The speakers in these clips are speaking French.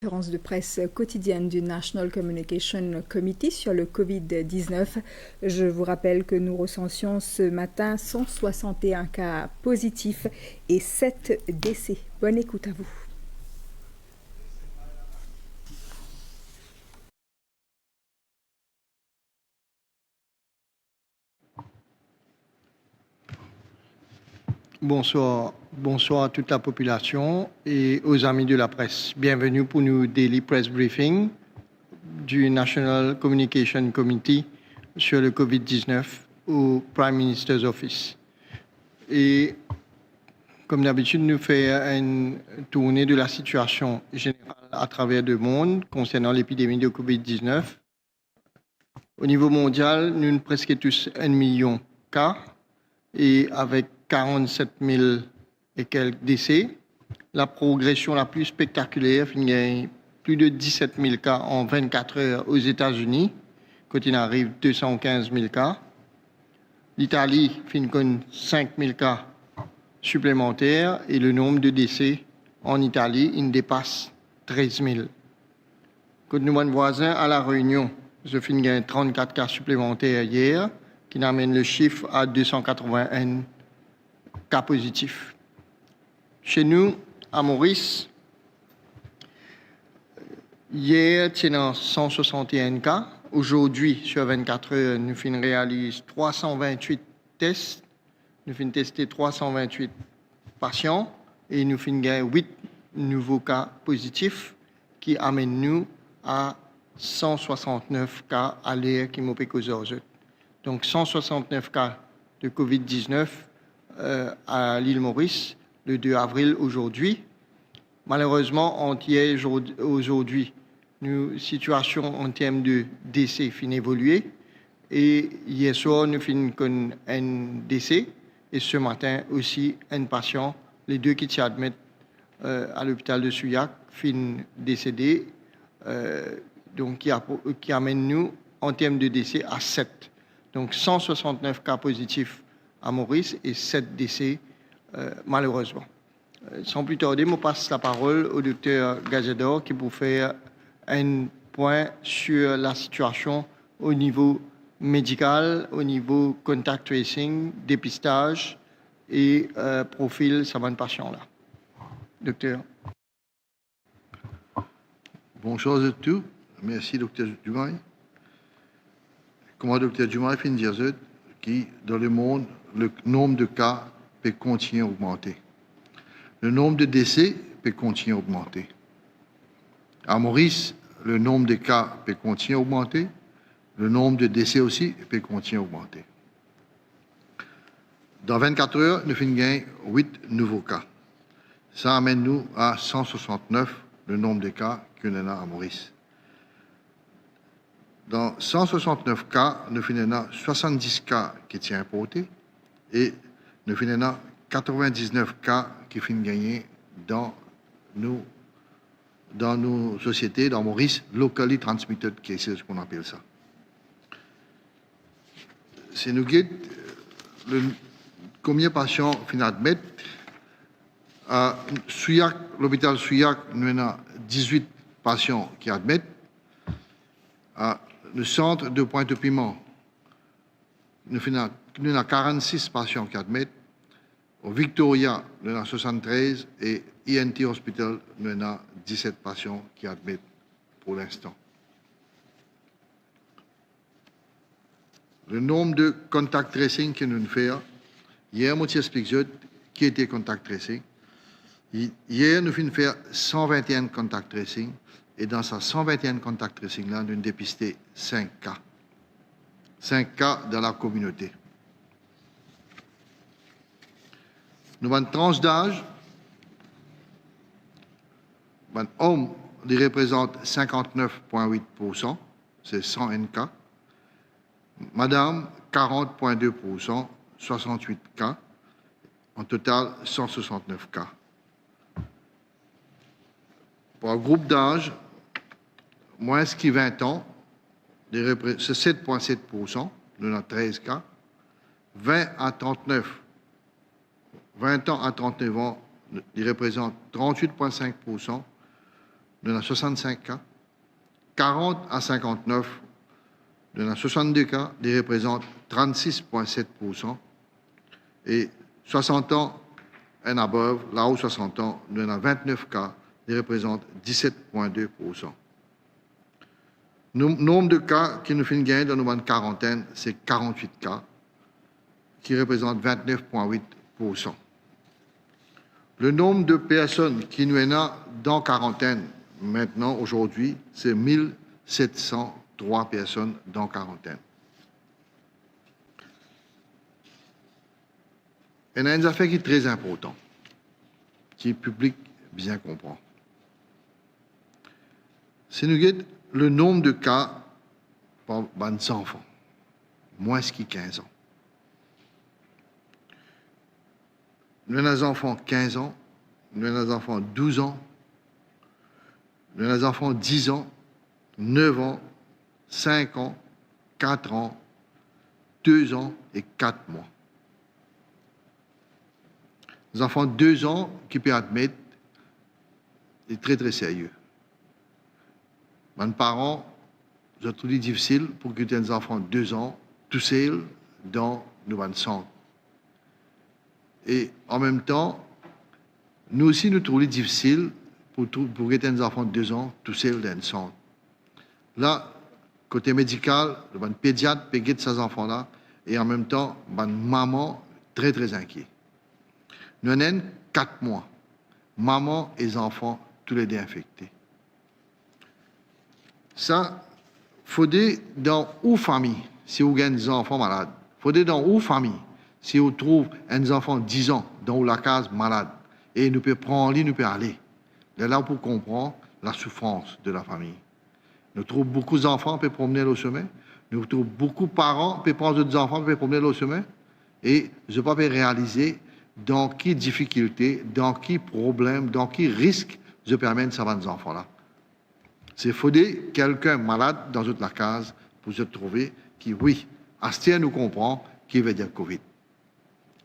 Conférence de presse quotidienne du National Communication Committee sur le COVID-19. Je vous rappelle que nous recensions ce matin 161 cas positifs et 7 décès. Bonne écoute à vous. Bonsoir à toute la population et aux amis de la presse. Bienvenue pour nos Daily Press Briefing du National Communication Committee sur le COVID-19 au Prime Minister's Office. Et comme d'habitude, nous faisons une tournée de la situation générale à travers le monde concernant l'épidémie de COVID-19. Au niveau mondial, nous avons presque tous 1 million de cas et avec 47 000 et quelques décès. La progression la plus spectaculaire, il y a plus de 17 000 cas en 24 heures aux États-Unis, quand il arrive 215 000 cas. L'Italie finit avec 5 000 cas supplémentaires et le nombre de décès en Italie, il dépasse 13 000. Quand nous sommes voisins à La Réunion, je finis avec 34 cas supplémentaires hier, qui amène le chiffre à 281 cas positifs. Chez nous, à Maurice, hier, il y a 161 cas. Aujourd'hui, sur 24 heures, nous réalisons 328 tests. Nous finissons tester 328 patients et nous finissons 8 nouveaux cas positifs qui amènent nous à 169 cas à l'air qui m'ont causé aux autres. Donc 169 cas de COVID-19 à l'île Maurice le 2 avril aujourd'hui. Malheureusement, aujourd'hui, nos situations en termes de décès finissent évoluer. Et hier soir, nous finissons un décès. Et ce matin aussi, un patient, les deux qui s'y admettent à l'hôpital de Souillac, finissent décédés. Donc, qui amène nous, en termes de décès, à 7. Donc 169 cas positifs à Maurice et 7 décès malheureusement. Sans plus tarder, je passe la parole au docteur Gazador qui pour faire un point sur la situation au niveau médical, au niveau contact tracing, dépistage et profil de patient-là. Docteur. Bonjour à tous. Merci, docteur Dumay. Comme le docteur Dumay vient de dire, qui dans le monde, le nombre de cas peut continuer à augmenter. Le nombre de décès peut continuer à augmenter. À Maurice, le nombre de cas peut continuer à augmenter. Le nombre de décès aussi peut continuer à augmenter. Dans 24 heures, nous finissons 8 nouveaux cas. Ça amène nous à 169, le nombre de cas qu'on a à Maurice. Dans 169 cas, nous finissons 70 cas qui sont importés et nous finissons 99 cas qui finissent gagner dans nos sociétés, dans Maurice, locally transmitted cases, qu'on appelle ça. Si nous guidons combien de patients finissent admettre, à Souillac, l'hôpital Souillac, nous avons 18 patients qui admettent. À le centre de Pointe-au-Piment, nous avons 46 patients qui admettent. Au Victoria, nous avons 73 et INT Hospital, nous avons 17 patients qui admettent pour l'instant. Le nombre de contact tracing que nous faisons, hier, je explique qui était contact tracing. Hier, nous avons fait 121 contact tracing. Et dans ces 121 contact tracing-là, nous avons dépisté 5 cas. 5 cas dans la communauté. Nous avons une tranche d'âge. Un homme, il représente 59,8%, c'est 101 cas. Madame, 40,2%, 68 cas. En total, 169 cas. Pour un groupe d'âge, moins de 20 ans, c'est 7,7%, nous avons 13 cas. 20 à 39, 20 ans à 39 ans, il représente 38,5%. nous avons 65 cas. 40 à 59, nous avons 62 cas, qui représentent 36,7%. Et 60 ans et above, là-haut 60 ans, nous avons 29 cas, qui représentent 17,2%. Le nombre de cas qui nous fait gagner dans nos quarantaine, c'est 48 cas, qui représentent 29,8%. Le nombre de personnes qui nous sont dans quarantaine maintenant, aujourd'hui, c'est 1703 personnes dans quarantaine. Il y a une affaire qui est très importante, qui est public bien comprend. Si nous regardons le nombre de cas par les enfants, moins de 15 ans. Nous avons des enfants 15 ans, nous avons des enfants 12 ans, nous avons des enfants 10 ans, 9 ans, 5 ans, 4 ans, 2 ans et 4 mois. Les enfants de 2 ans qui peuvent admettre est très très sérieux. Mes parents, j'ai trouvé difficile pour que des enfants de 2 ans, tout seuls, dans nos centres. Et en même temps, nous aussi nous trouvons difficile pour que des enfants de 2 ans, tout seuls, dans le centre. Là, côté médical, le pédiatre peut guider ces enfants-là, et en même temps, maman très très inquiet. Nous avons 4 mois. Maman et les enfants, tous les deux infectés. Ça, il faut dire dans où famille, si vous avez des enfants malades. Il faut dire dans où famille, si vous trouvez un enfant de 10 ans dans la case malade. Et nous pouvons prendre lui, nous pouvons aller. Là pour comprendre la souffrance de la famille. Nous trouvons beaucoup d'enfants qui peuvent promener au sommet. Nous trouvons beaucoup de parents qui peuvent prendre des enfants qui peuvent promener au sommet. Et je ne peux pas réaliser dans quelle difficulté, dans quel problème, dans quel risque je permets ces enfants-là. C'est faudrait quelqu'un malade dans toute la case pour se trouver qui, oui, Astia nous comprend qui veut dire Covid.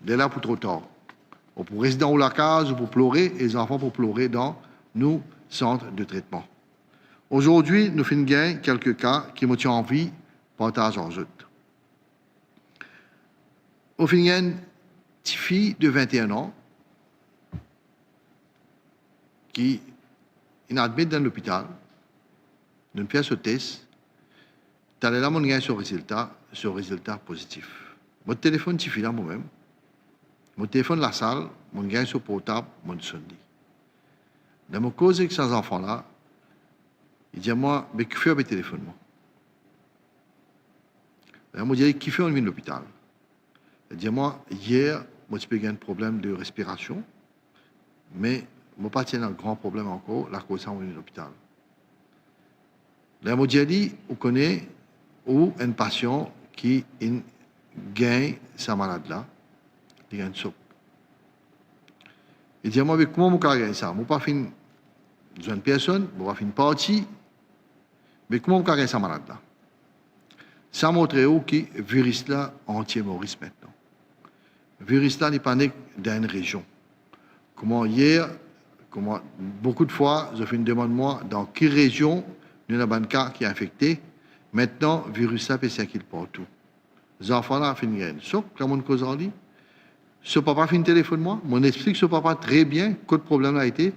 Dès là, pour trop tard. On peut rester dans la case pour pleurer et les enfants pour pleurer dans nos centres de traitement. Aujourd'hui, nous faisons gagner quelques cas qui me tiennent en vie, partage en jeu. Au final, petite fille de 21 ans qui est admise dans l'hôpital, nous fait ce test, tu as là mon gain sur résultat positif. Mon téléphone, tu fais là moi-même. Mon téléphone, la salle, mon gain sur portable, mon sonné. Dans mon cause avec ces enfants-là, il dit à moi, mais qui fait avec le téléphone, moi? Il m'a dit, qui fait en l'hôpital? Il dit à moi, hier, moi, tu peux gagner un problème de respiration, mais moi, pas tiens un grand problème encore, la cause en l'hôpital. La mondiale, on connaît où un patient qui gagne sa maladie-là, il gagne ça. Il dit à moi, mais comment je peux gagner ça? Je ne peux pas faire une personne, je ne peux pas faire une partie, mais comment je peux gagner sa maladie-là? Ça montre où que le virus-là est anti-humoriste maintenant. Le virus-là n'est pas né dans une région. Comment hier, beaucoup de fois, je fais une demande moi, dans quelle région il y a un cas qui est infecté. Maintenant, le virus-là peut circuler partout. Les enfants-là ont fait une graine. Sauf que mon cause en dit, ce papa fait un téléphone moi, on explique ce papa très bien quel problème a été.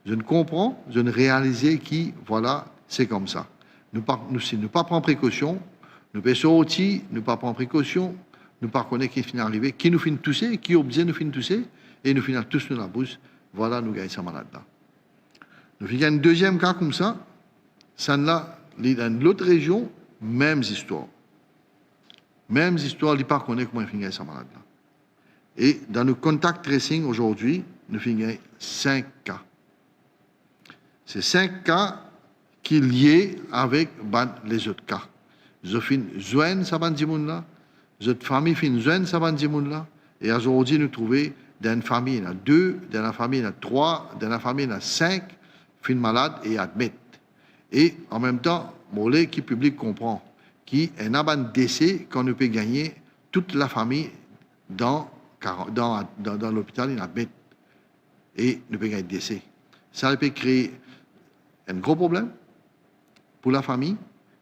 Je ne comprends, je ne réalisais qui, voilà, c'est comme ça. Nous ne pas prendre précaution, nous pouvons sortir, nous ne pas prendre précaution, nous ne pas connaître qui finit arrivé, qui nous finit tousser, qui oblige nous finit tousser, et nous finissons tous dans la bouche, voilà, nous gagnons sa malade-là. Nous finissons un deuxième cas comme ça, ça là, dans l'autre région, mêmes histoires. Mêmes histoires, il ne pas connaître comment il finit sa malade-là. Et dans le contact tracing aujourd'hui, nous finissons 5 cas. C'est 5 cas qui sont liés avec les autres cas. Je finis joindre sa bande là, notre famille finit joindre sa bande là, et aujourd'hui nous trouvons dans une famille il y en a 2, dans la famille il y en a 3, dans la famille il y en a 5 finissent malades et admettent. Et en même temps, qui public comprend qu'il y a un décès qu'on ne peut gagner toute la famille dans l'hôpital, il y en a bête. Et ne peut gagner décès. Ça peut créer un gros problème pour la famille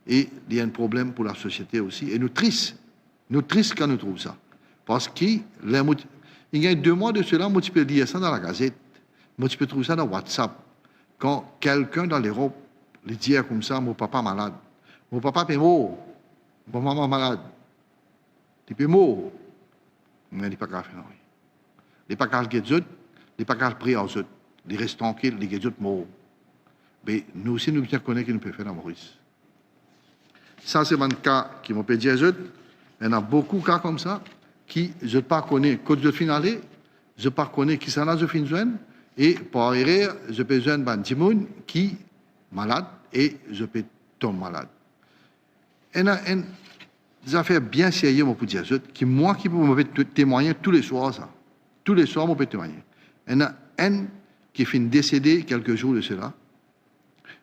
et il y a un problème pour la société aussi. Et nous triste quand nous trouvons ça. Parce qu'il y a 2 mois de cela, moi, tu peux lire ça dans la gazette, moi, tu peux trouver ça dans WhatsApp. Quand quelqu'un dans l'Europe lui dit comme ça, mon papa malade, mon papa est mort, mon maman malade, il est mort, mais il n'est pas grave, non. Il n'est pas grave qu'il y ait il n'est pas grave prier aux autres, il reste tranquille, il y a morts. Mais nous aussi, nous bien connaissons qu'il nous peut faire dans Maurice. Ça, c'est un cas qui m'a dit à eux. Il y en a beaucoup de cas comme ça qui, je ne pas connais, quand je finis aller, je ne pas connais qui s'en a, je finis joindre, et par erreur, je peux joindre un petit monde qui est malade et je peux tomber malade. Il y a des affaires bien sérieuses, mon petit Azot, qui, moi, qui peux me témoigner tous les soirs, ça. Tous les soirs, je peux témoigner. Il y en a un qui finit décédé quelques jours de cela.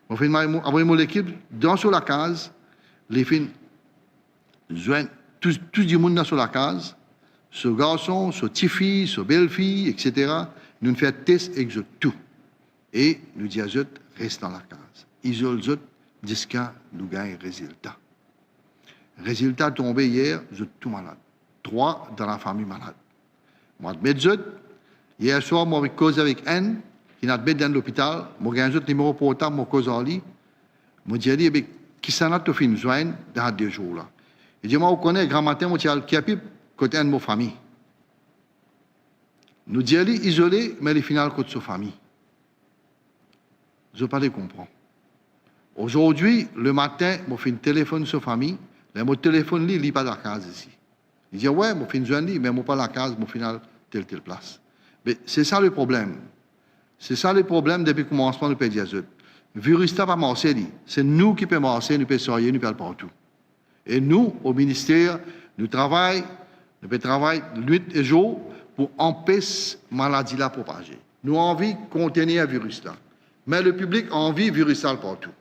On fait après mon équipe, dans sur la case, les filles joignent tout le monde sur la case, ce garçon, ce petit fille, ce belle fille, etc. Nous faisons test et tout. Et nous disons aux autres, reste dans la case. Isole les autres jusqu'à nous gagner résultat. Résultat tombé hier, je suis tout malade. 3 dans la famille malade. Moi, hier soir, moi, j'ai causé avec Anne, qui n'a pas dans l'hôpital. Moi, j'ai un autre numéro portable, moi, cause en lit. Moi, j'ai dit, qui s'en a tout fait joindre dans 2 jours là. Il dit, moi, on connaît, grand matin, moi, j'ai le capip, côté de ma famille. Nous disons, isolé, mais les finales côté de sa famille. Je ne pas les comprendre. Aujourd'hui, le matin, moi, je fais un téléphone sur sa famille. Là, mon téléphone, il n'est pas dans la case ici. Il dit, ouais, moi, je fais une journée, mais moi, pas la case, mon final, telle place. Mais c'est ça le problème. C'est ça le problème depuis le commencement du pédiazode. Le virus n'a pas marché, c'est nous qui pouvons marcher, nous pouvons soigner, nous pouvons partout. Et nous, au ministère, nous travaillons nuit et jour pour empêcher la maladie là propager. Nous avons envie de contenir le virus là. Mais le public a envie du virus là partout.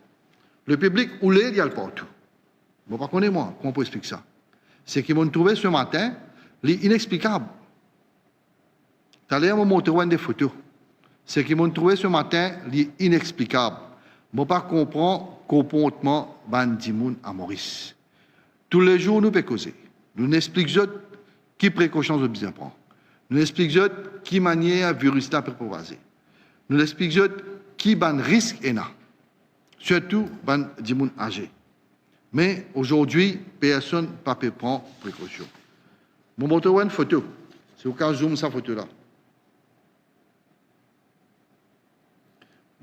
Le public, où il y a le partout. Vous ne connaissez pas moi, comment on peut expliquer ça? C'est qu'ils m'ont trouvé ce matin, l'inexplicable. Tu allais me montrer des photos. C'est qu'ils m'ont trouvé ce matin, l'inexplicable. Je ne pas comprendre le comportement de monde à Maurice. Tous les jours, nous pouvons causer. Nous expliquons qui précautions nous bien prendre. Nous expliquons qui manière le virus peut propager. Nous expliquons qui risque est là. Surtout des gens âgés. Mais aujourd'hui, personne ne peut prendre précaution. Je vais vous montrer une photo. C'est au cas où je zoome cette photo-là.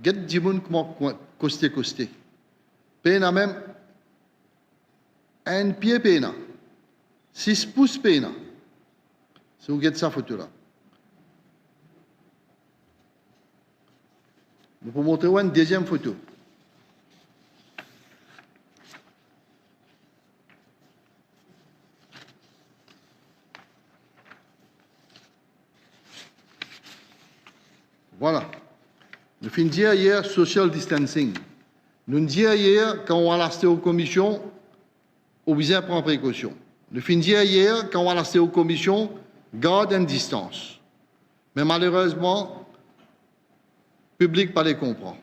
Get des gens costé. Pena même un pied pena. 6 pouces pena. Si vous regardez cette photo-là. Je vais vous montrer une deuxième photo. Voilà. Nous finissons dire hier social distancing. Nous disons hier, quand on va l'acheter aux commissions, on besoin prendre précaution. Nous finissons dire hier, quand on va l'acheter aux commissions, garde une distance. Mais malheureusement, le public pas les comprend.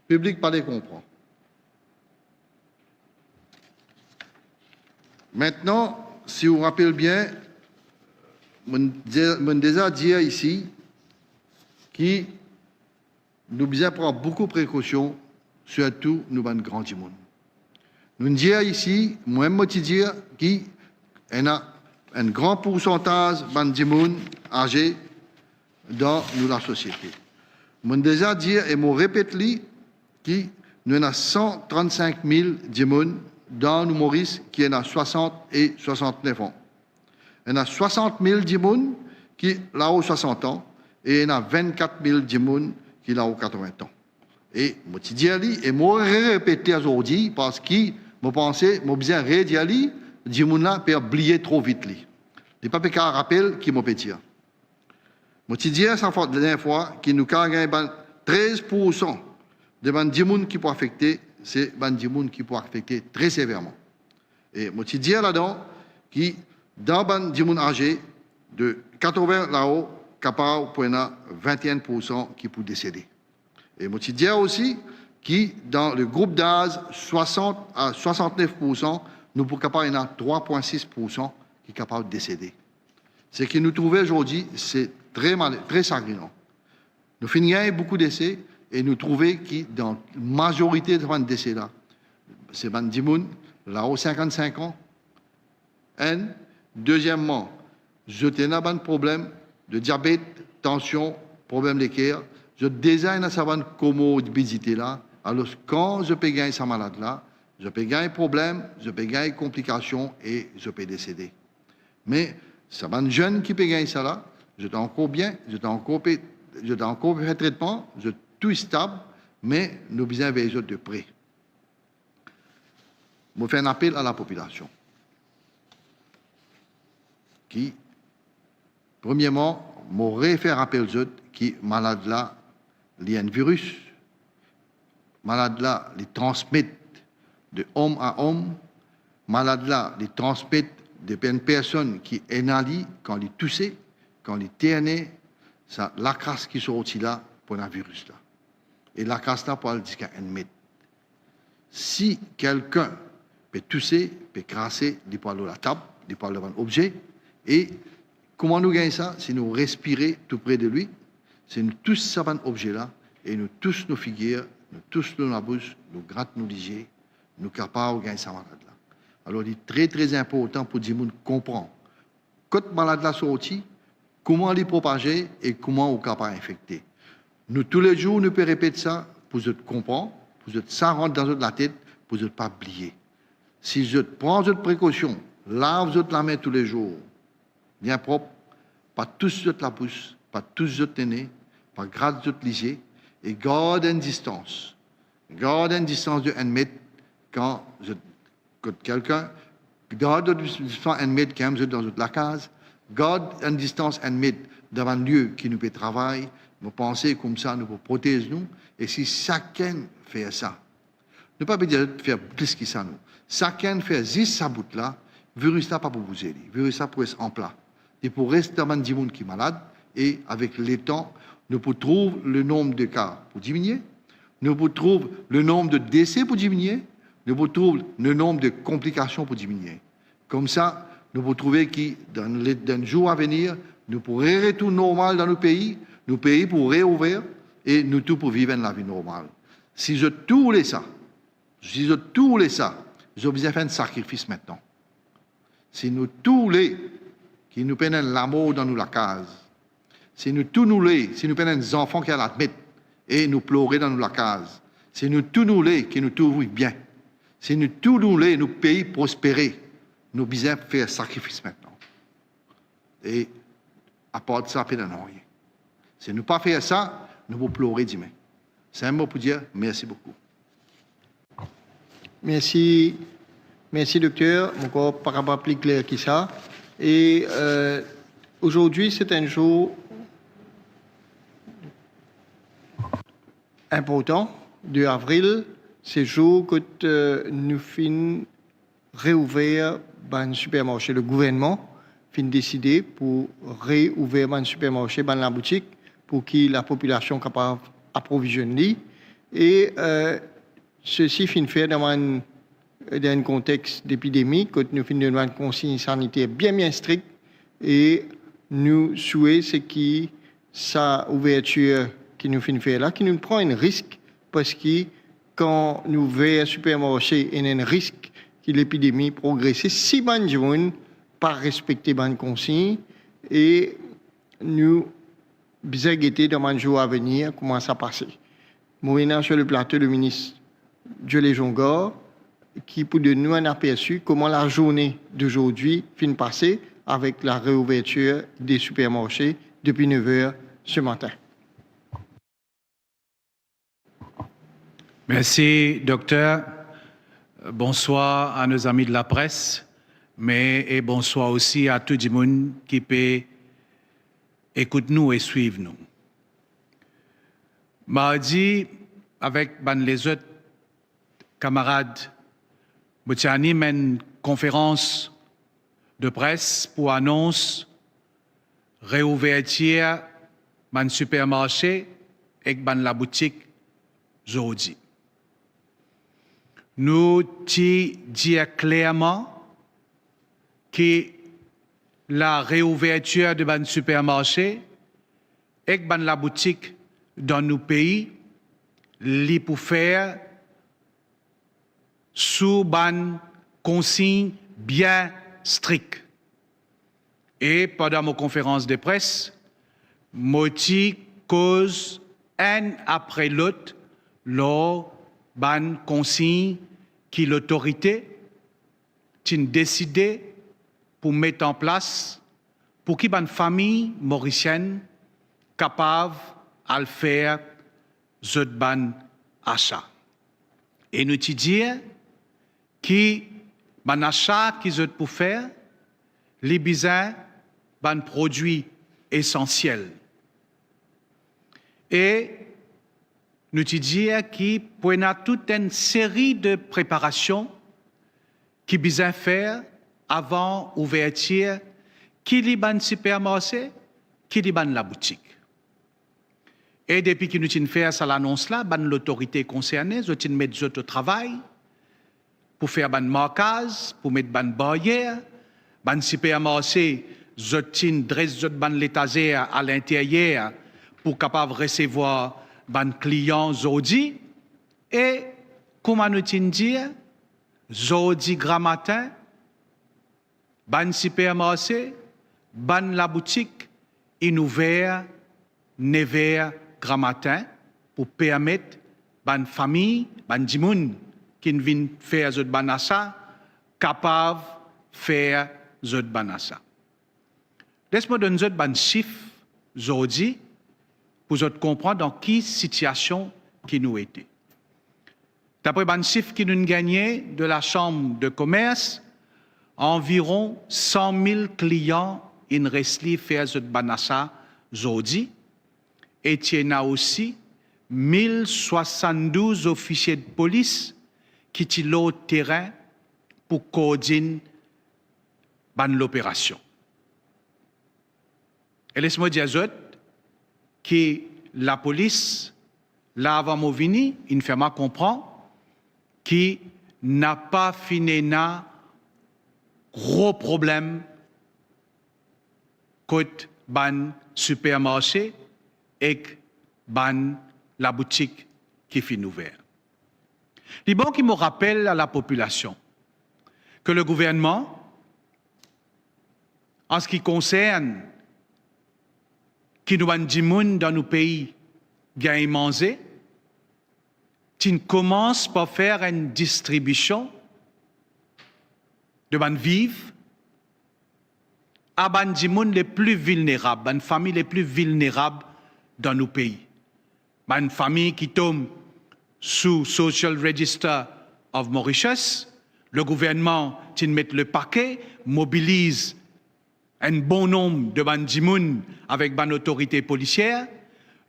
Le public pas les comprend. Maintenant, si vous vous rappelez bien, je déjà dit ici que nous devons prendre beaucoup de précautions, surtout nous, les grands du monde. Nous disons ici, moi-même, je dis qu'il y a un grand pourcentage de monde âgés dans la société. Je déjà dit et je répète que nous avons 135 000 monde dans nous Maurice qui ont 60 et 69 ans. Il y a 60 000 personnes qui ont 60 ans et il y a 24 000 personnes qui ont 80 ans. Et je dis et je répète aujourd'hui parce que je pense que je besoin de redire les gens peuvent oublier trop vite. Il n'y a pas de rappel qui m'a dire. Je dis ça la dernière fois que nous avons 13% de gens qui peuvent affecter, c'est des gens qui peuvent affecter très sévèrement. Et je dis là-dedans que dans les gens âgés, de 80 là-haut, capable pour 21% qui peuvent décéder. Et je dire aussi qui, dans le groupe d'âge 60 à 69%, nous sommes capables d'en 3,6% qui sont capables de décéder. Ce que nous trouvons aujourd'hui, c'est très sanglant. Nous finissons beaucoup d'essais et nous trouvons que dans la majorité de ces décès-là, c'est des gens là-haut 55 ans. Et deuxièmement, je tenais un problème de diabète, tension, problème de cœur. Je désigne une comorbidité là. Alors, quand je peux gagner cette maladie-là, je peux gagner un problème, je peux gagner une complication et je peux décéder. Mais c'est un jeune qui peut gagner ça là. Je suis encore bien, je suis encore fait traitement, je suis tout stable, mais nous besoin de veiller de près. Je fais un appel à la population qui, premièrement, m'aurait fait rappel aux autres qui malade là, il y a un virus. Malade là, les transmettent de homme à homme. Malade là, les transmettent de personnes qui inhalent quand ils toussent, quand ils ternent, c'est la crasse qui sort là pour un virus là. Et la crasse là, pour le dire qu'un mètre. Si quelqu'un peut tousser, peut crasser, il peut aller à la table, il peut aller devant un objet. Et comment nous gagnons ça? C'est nous respirer tout près de lui. C'est nous tous savons un objet là et nous tous nos figures, nous tous nos bouche, nous grattons nos lisiers, nous capables de gagner cette malade là. Alors, il est très très important pour dire comprendre. Quand malade là sorti, comment les propager et comment on est capable d'infecter. Nous tous les jours, nous pouvons répéter ça pour vous comprendre, pour que ça rentre dans la tête, pour ne pas oublier. Si je prends votre précaution, lave votre la main tous les jours, bien propre, pas tous votre la bouche, pas tous votre nez, pas gratte votre lisier, et garde une distance. Garde une distance de 1 mètre quand quelqu'un, garde une distance de 1 mètre quand vous êtes dans la case, garde une distance de 1 mètre dans un lieu qui nous peut travailler, nous pensons comme ça, nous pouvons protéger nous, et si chacun fait ça, ne pas dire faire plus que ça nous. Chacun fait juste sa bout là, le virus là pas pour vous aider, le virus là pour être en plat. Et pour rester dans un monde qui est malade, et avec le temps, nous pouvons trouver le nombre de cas pour diminuer, nous pouvons trouver le nombre de décès pour diminuer, nous pouvons trouver le nombre de complications pour diminuer. Comme ça, nous pouvons trouver que dans les jours à venir, nous pourrons retourner normal dans nos pays pour réouvrir et nous tous pour vivre la vie normale. Si je tout laisse ça, j'ai besoin de faire un sacrifice maintenant. Si nous tous les qui nous prennent l'amour dans nous la case, si nous tous si nous prenons des enfants qui à la mettre et nous pleurer dans nous la case, si nous tous qui nous trouvent bien, si nous tous nous pays prospérer, nous besoin faire un sacrifice maintenant. Et à part de ça, il n'y a rien. Si nous ne pas faire ça, nous allons pleurer demain. C'est un mot pour dire merci beaucoup. Merci, docteur. Encore par rapport à plus clair que ça. Et aujourd'hui, c'est un jour important, 2 avril. C'est le jour que nous finissons réouvrir le supermarché. Le gouvernement finit décider pour réouvrir le supermarché, la boutique, pour que la population soit capable d'approvisionner. Et ceci finit fait dans un contexte d'épidémie, que nous finissons une consigne sanitaire bien stricte. Et nous souhaitons ce qui sa ouverture qui nous finit faire là, qui nous prend un risque, parce que quand nous voyons un supermarché, il y a un risque que l'épidémie progresse. Si les gens ne pas respecter les consignes, et nous besoin guetter dans les jours à venir comment ça passe. Moi, sur le plateau, le ministre Joël Jongor, qui peut donner nous un aperçu comment la journée d'aujourd'hui finit passer avec la réouverture des supermarchés depuis 9h ce matin. Merci, docteur. Bonsoir à nos amis de la presse, et bonsoir aussi à tout le monde qui peut écouter nous et suivre nous. Mardi, avec les autres camarades, nous avons une conférence de presse pour annoncer réouverture du supermarché et la boutique aujourd'hui. Nous disons clairement que la réouverture de ban supermarché et ban la boutique dans nos pays, li pour faire sous ban consigne bien strict. Et pendant ma conférence de presse, moti cause un après l'autre, lors ban consigne qui l'autorité a décidé pour mettre en place pour qu'il y ait une famille mauricienne capable de le faire ce ban achat. Et nous te disons que ban achat qu'ils ont pour faire, les besoins ban produits essentiels. Et nous te disons qu'il y a toute une série de préparations qui besoin faire avant l'ouverture, qui li ban supermarché, qui li ban la boutique. Et depuis que nous avons fait ça l'annonce là, ban l'autorité concernée, nous avons mis au travail pour faire ban marquage, pour mettre ban barrière, ban supermarché, nous avons dressé ban l'étagère à l'intérieur pour capable recevoir ban clients aujourd'hui. Et comment nous avons dit, aujourd'hui grand matin, ban supermarché, ban la boutique, in ouvert 9h grand matin pour permettre ban famille, ban dimoun qui viennent faire zot ban achat, capable faire zot ban achat. Laisse-moi donner zot ban chiffre aujourd'hui pour zot comprendre dans quelle situation qui nous était. D'après ban chiffre qui nous gagné de la chambre de commerce, environ 100 000 clients in resli faire ce banassa aujourd'hui. Et il y a aussi 1072 officiers de police qui sont au terrain pour coordonner l'opération. Et laisse-moi dire que la police, là avant mon vini, il fait mal comprendre qui n'a pas fini na gros problème côté ban supermarché et ban la boutique qui finit ouverte. Les banques qui me rappellent à la population que le gouvernement, en ce qui concerne qui nous ban dans nos pays gagne manger, tu commences par faire une distribution de ban vivre à ban dimoun les plus vulnérables, ban familles les plus vulnérables dans nos pays. Ban famille qui tombe sous Social Register of Mauritius, le gouvernement qui met le paquet, mobilise un bon nombre de ban dimoun avec ban autorité policière,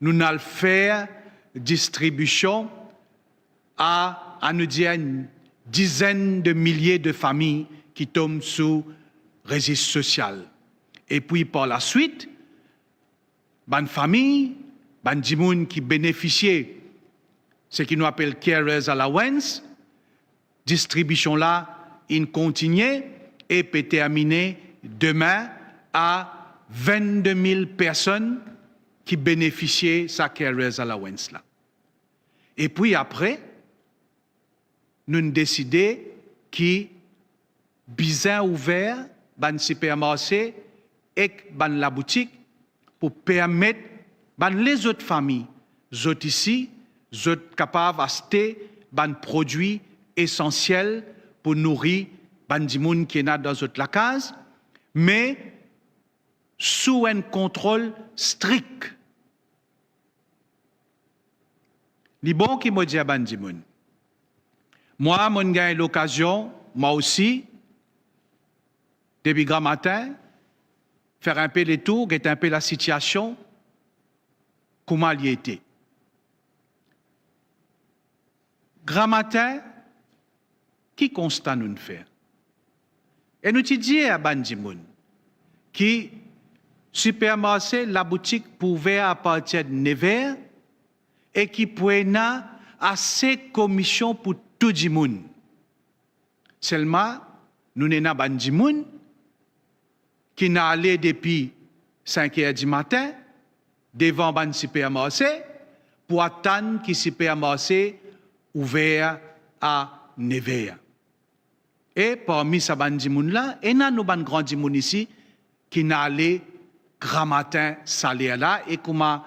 nous allons faire distribution à nous dire une dizaine de milliers de familles qui tombent sous registre social. Et puis par la suite, ban famille, ban dimoun qui bénéficiaient ce qui nous appelle carers allowance, distribution là, il continue et peut terminer demain à 22 000 personnes qui bénéficiaient de sa carers allowance là. Et puis après, nous avons décidé qui bizarre ouvert ban supermarché et ban la boutique pour permettre ban les autres familles, les autres ici, les autres capables d'acheter ban produits essentiels pour nourrir ban dimoun qui est dans autres la case, mais sous un contrôle strict. Les bons qui me disent ban dimoun. Moi, j'ai eu l'occasion, moi aussi, depuis grand matin, faire un peu les tours, guetter un peu la situation, comment elle y était. Grand matin, qui constat nous faire? Et nous te disons à Bandimoun, qui supermarché, la boutique pouvait à partir de 9h et qui pouvait assez commission pour tout le monde. Seulement, nous n'avons pas de monde qui n'a allé depuis 5 heures du matin devant le supermarché pour attendre que le supermarché ouvert à 9 heures. Et parmi ces gens-là, il y a un grand gens ici qui n'a allé grand matin salaire là et comme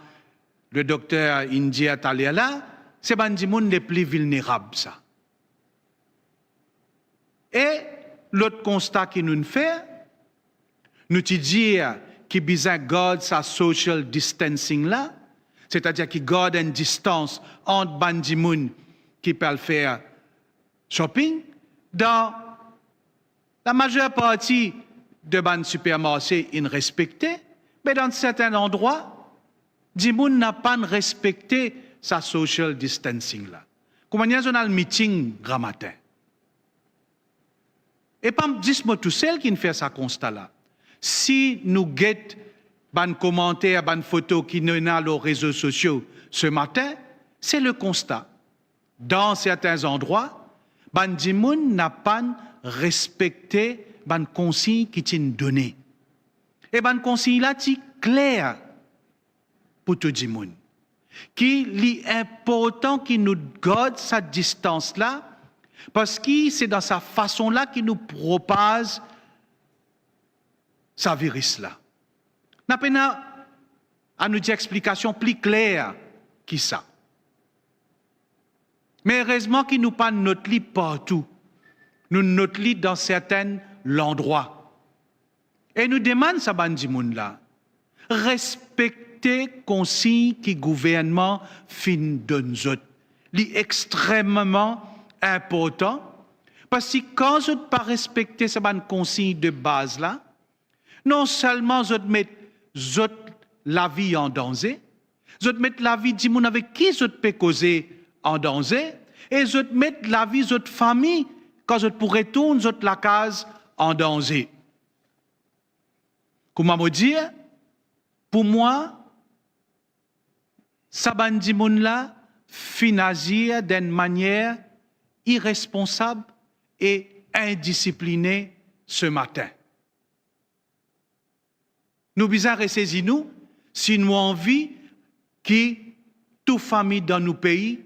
le docteur India est allé là, c'est les gens les plus vulnérables ça. Et l'autre constat que nous faisons, nous te dire qu'il besoin garder sa social distancing là, c'est-à-dire qu'il garde une distance entre les gens qui peuvent faire shopping. Dans la majeure partie de les supermarchés, ils respectent, mais dans certains endroits, les gens n'ont pas respecté sa social distancing là. Comme il y a un meeting grand matin. Et pas dis-moi tout seul qui fait ce constat-là. Si nous guettons ban commentaires, ban photos qui nous dans les réseaux sociaux ce matin, c'est le constat. Dans certains endroits, ban dimoun n'a pas respecté ban consigne qui t'est donné. Et ban consigne là est clair pour tout le monde. Qu'il est important qu'il nous garde cette distance là. Parce que c'est dans sa façon-là qu'il nous propage ce virus-là. Nous avons à nous dire explication plus claire que ça. Mais heureusement qu'il nous pas notre lit partout. Nous notre lit dans certains endroits. Et nous demandons ça bandi monde là. Respecter consignes que le gouvernement fin de nous autres. C'est extrêmement important, parce que quand je ne pas respecter ces consignes de base là, non seulement je mets la vie en danger, je mets la vie du monde avec qui je peux causer en danger, et je mets la vie de votre famille quand je pourrais tourner la case en danger. Comment me dire, pour moi, ça bandi monde là fin agir d'une manière irresponsable et indiscipliné ce matin. Nous devons ressaisir nous si nous avons envie que toute famille dans nos pays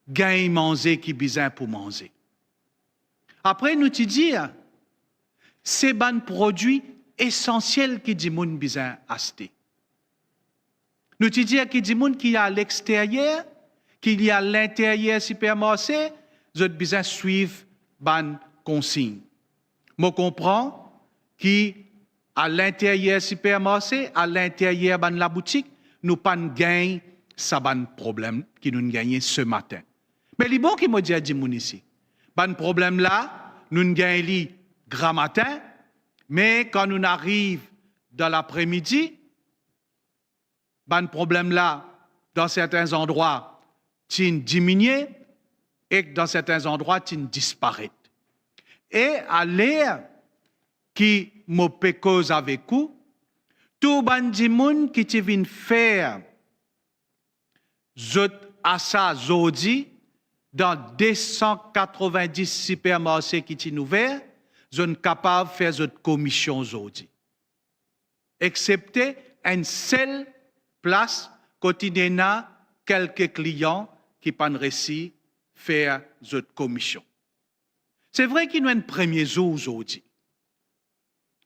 gagne manger qui besoin pour manger. Après, nous te dire, c'est un produit essentiel que les gens ont besoin d'acheter. Nous te dire que les gens qui y a à l'extérieur, qu'il y a à l'intérieur supermarché, vous avez besoin de suivre les consignes. Je comprends qu'à l'intérieur supermarché, à l'intérieur de la boutique, nous pas gagnons ce problème que nous gagnons ce matin. Mais les bons qui m'ont dit à Dimoun ici, ce problème là, nous gagnons grand matin, mais quand nous arrivons dans l'après-midi, ce problème là, dans certains endroits, il diminue et dans certains endroits, il disparaît. Et à l'ère qui me cause avec vous, tout le monde qui vient faire achat aujourd'hui dans 290 supermarchés qui sont ouverts, sont capables de faire cette commission aujourd'hui. Excepté une seule place quotidienne, quelques clients qui n'ont pas réussi à faire cette commission. C'est vrai qu'il y a un premier jour aujourd'hui.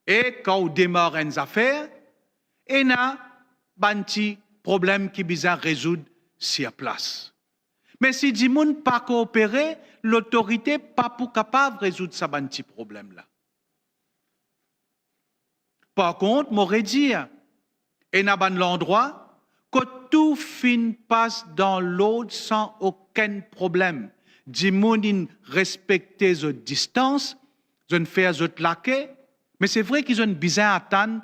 Et quand on démarre une affaire, il y a un petit problème qui est besoin de résoudre sur place. Mais si les gens ne pas coopérer, l'autorité n'est pas capable de résoudre ce petit problème-là. Par contre, je m'aurais dit, il y a un endroit que tout passe dans l'autre sans aucun problème. Les gens respectent les distances, ils ne font pas laquer, mais c'est vrai qu'ils ont besoin d'attendre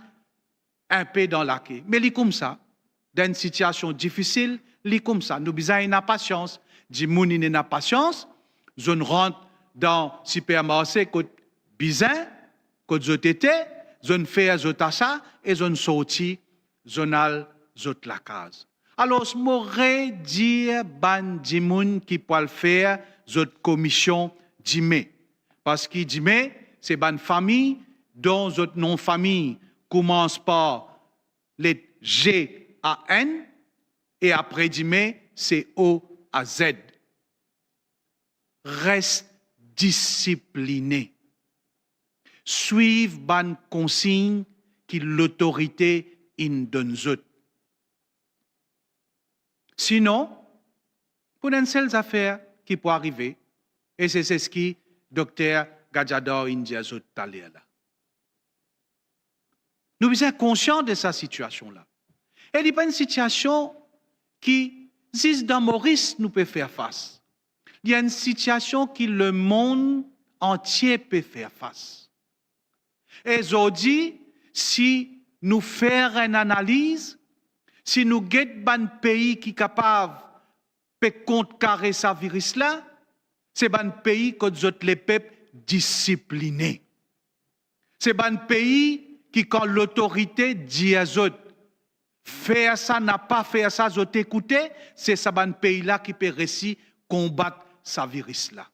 un peu dans laquer. Mais c'est comme ça. Dans une situation difficile, c'est comme ça. Nous avons besoin de patience. Les gens n'ont pas patience, ils rentrent dans le supermarché, ils ont besoin, ils ont été, ils ont fait des achats et ils ont sorti, ils ont la case. Alors, je m'aurais dit, ban dimoun qui peut le faire, cette commission d'Imé. Parce que d'Imé, c'est ban famille dont notre nom-famille commence par les G à N et après d'Imé, c'est O à Z. Reste discipliné. Suive ban consigne qui l'autorité in donne. Sinon, pour une seule affaire qui peut arriver, et c'est ce qui Dr. Gadjador India Zot talé là. Nous sommes conscients de sa situation-là. Et il n'y a pas une situation qui, si dans Maurice, nous peut faire face. Il y a une situation que le monde entier peut faire face. Et aujourd'hui, si nous faisons une analyse, si nous guettons un pays qui est capable de contrecarrer ce virus-là, c'est un pays que les peuples disciplinés. C'est un pays qui, quand l'autorité dit à eux, faire ça, n'a pas fait ça, vous écoutez, c'est ce pays-là qui peut réussir à combattre ce virus-là.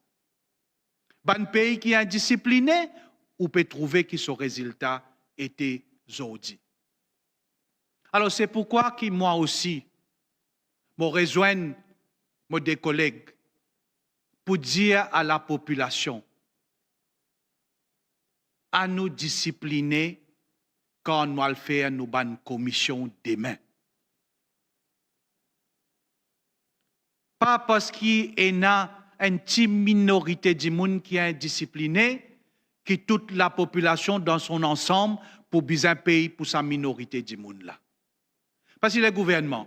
Un pays qui est indiscipliné, on peut trouver que son résultat était aujourd'hui. Alors c'est pourquoi que moi aussi, je rejoins mes collègues pour dire à la population, à nous discipliner quand nous allons faire nos bonnes commissions demain. Pas parce qu'il y a une petite minorité de monde qui est indisciplinée, que toute la population dans son ensemble pour bien pays pour sa minorité de monde là. Parce que le gouvernement,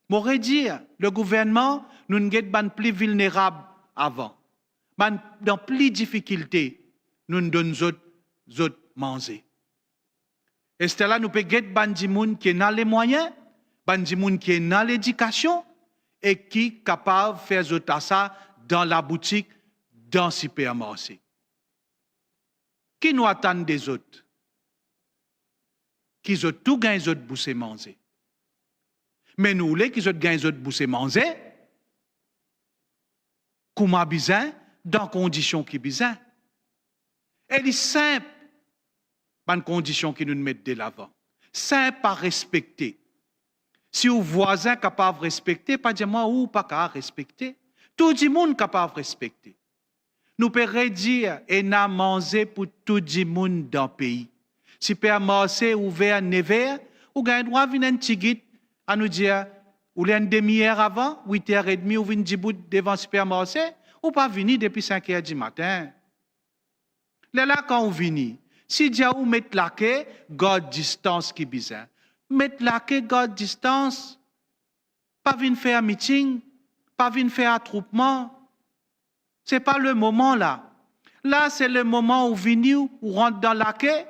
m'aurait dit, le gouvernement, nous ne sommes plus vulnérables avant. Dans plus de difficultés, nous nous donnons autres manger. Et c'est là nous pouvons get bandimoun qui a les moyens, bandimoun qui a l'éducation et qui est capable de faire ça dans la boutique, dans le supermarché. Qui nous attend des autres? Qui ont tout gagné les autres boussés manger. Mais nous voulons qu'ils ont gagné les autres boussés manger. Comment bizarre, dans conditions qui bizarre. Elle est simple. Dans conditions qui nous mettent de l'avant. Simple à respecter. Si vous voisin capable de respecter, pas dire moi ou pas qu'à respecter. Tout le monde capable de respecter. Nous pouvons dire et n'a mangé pour tout le monde dans le pays. Si peut marcher ouvert never, ou gagne droit venir un petit à nous dire ou une demi-heure avant, 8h30 ou 20 bout devant le supermarché, ou pas venir depuis 5h du matin. Là quand on vient, si Diaou met la quai, garde distance qui bizarre. Met la quai, garde distance. Pas venir faire un meeting, pas venir faire un attroupement. C'est pas le moment là. Là, c'est le moment où venir, ou rentre dans la quai,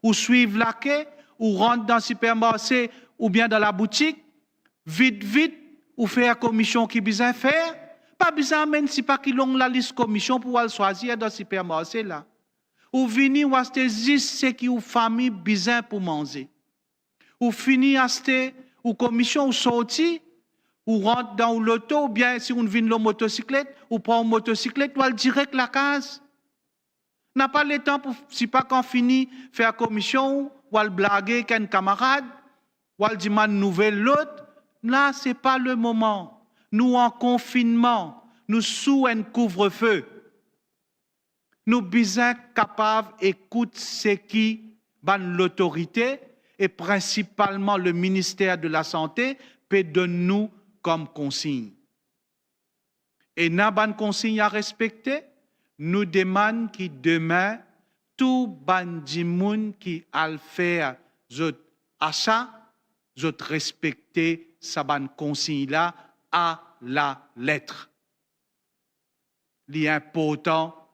ou suivre la quai, ou rentre dans le supermarché, ou bien dans la boutique. Vite, ou faire la commission qui besoin faire. Pas besoin même si pas qu'ils ont la liste commission pour aller choisir dans le supermarché là. Ou venir ou acheter juste ce qui ou famille besoin pour manger. Ou finir acheter ou commission ou sortir ou rentre dans l'auto ou bien si on vient la motocyclette ou prend une motocyclette ou aller direct la case. N'a pas le temps pour si pas qu'on finit faire commission ou aller blaguer avec un camarade ou aller dire une nouvelle l'autre. Là c'est pas le moment. Nous en confinement, nous sous un couvre-feu. Nous sommes capables d'écouter ce qui l'autorité et principalement le ministère de la Santé peut donner nous comme consigne. Et nous avons une consigne à respecter. Nous demandons que demain, tout bandimoun qui a faire zot achat, zot respecter sa ban consigne là à la lettre. Il est important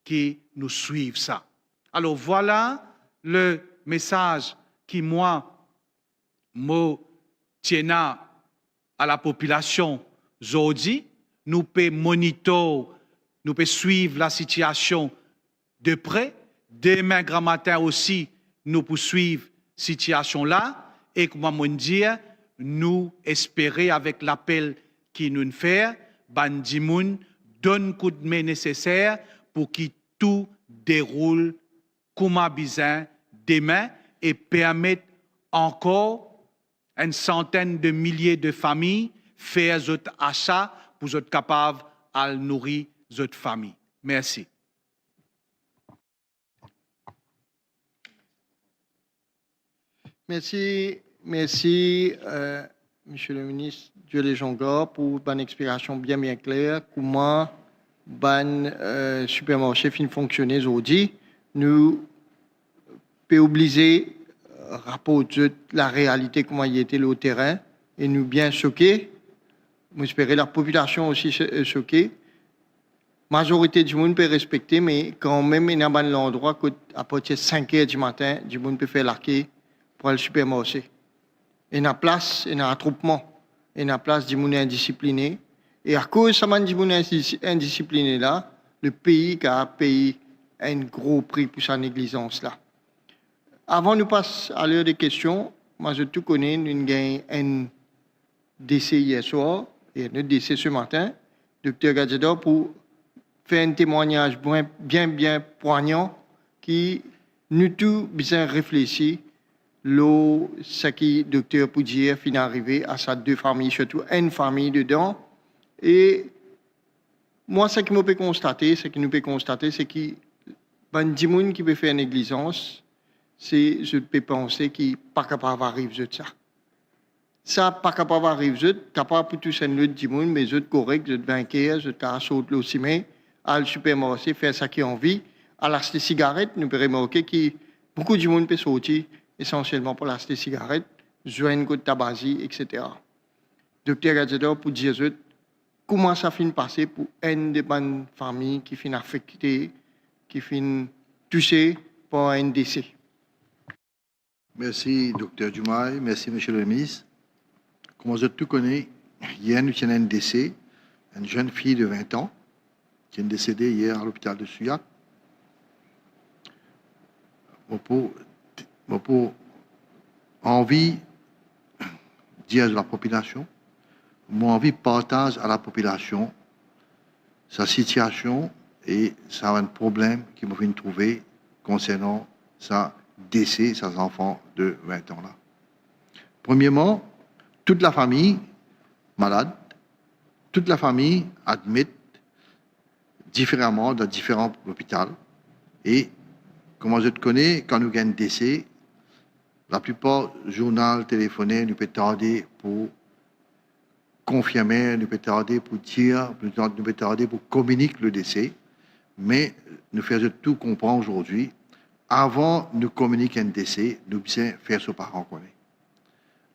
qui nous suivent ça. Alors voilà le message qui moi me tiens à la population aujourd'hui. Nous pouvons monitorer, nous pouvons suivre la situation de près. Demain grand matin aussi, nous pouvons suivre la situation là. Et comme on dit, nous espérer avec l'appel qui nous fait, Bandimoun donne coup de main nécessaire pour que tout déroule comme à besoin demain et permette encore une centaine de milliers de familles faire des achats pour être capables de nourrir les familles. Merci. Merci, Monsieur le ministre Dieu les Jongor, pour une explication bien claire. Comment le supermarché fin fonctionner aujourd'hui, nous peut obliger rapporter la réalité, comment il était le terrain, et nous bien choquer. J'espère la population aussi choquée. La majorité du monde peut respecter, mais quand même, il y a un endroit qu'à partir de 5 h du matin, du monde peut faire l'arquer pour le supermarché. Il y a place, il y a attroupement, il y a place du monde indiscipliné. Et à cause de ce monde indiscipliné là, le pays a payé un gros prix pour sa négligence là. Avant de passer à l'heure des questions, moi je tout connais, nous avons un décès hier soir et un décès ce matin, docteur Gadjedor, pour faire un témoignage bien poignant qui nous tout bien réfléchi ce qui docteur pour dire fin arrivé à sa deux familles, surtout une famille dedans. Et moi, ce que nous peut constater, c'est que ben, des gens qui peut faire négligence, c'est, je peux penser, qui pas capable d'arriver de ça. Ça, pas capable d'arriver, capable pour tous les autres gens, mais les autres corrects, les autres vainqueurs, les autres qui sautent aussi, mais à le supermarché, faire ça qui a envie. À l'acheter cigarette, nous pouvons remarquer que beaucoup de gens peuvent sortir essentiellement pour l'acheter cigarette, joindre de tabagie, etc. Docteur Gadjedor, pour dire comment ça finit passer pour une des bonnes familles qui finit affectée, qui finit touchée par un décès. Merci, docteur Dumail. Merci, monsieur le ministre. Comme je tout connais, hier, nous avons un décès, une jeune fille de 20 ans, qui est décédée hier à l'hôpital de Souillac. Pour envie de dire à la population, mon envie de partage à la population sa situation et ça a un problème qui m'a fait trouver concernant sa décès, ses enfants de 20 ans là. Premièrement, toute la famille malade, toute la famille admite différemment dans différents hôpitaux et comme je te connais, quand nous avons un décès, la plupart du journal téléphoné nous peut tarder pour confirmer, nous peut tarder pour dire, nous peut tarder pour communiquer le décès, mais nous faisons tout comprendre aujourd'hui. Avant de communiquer un décès, nous devons faire ce parent connaître.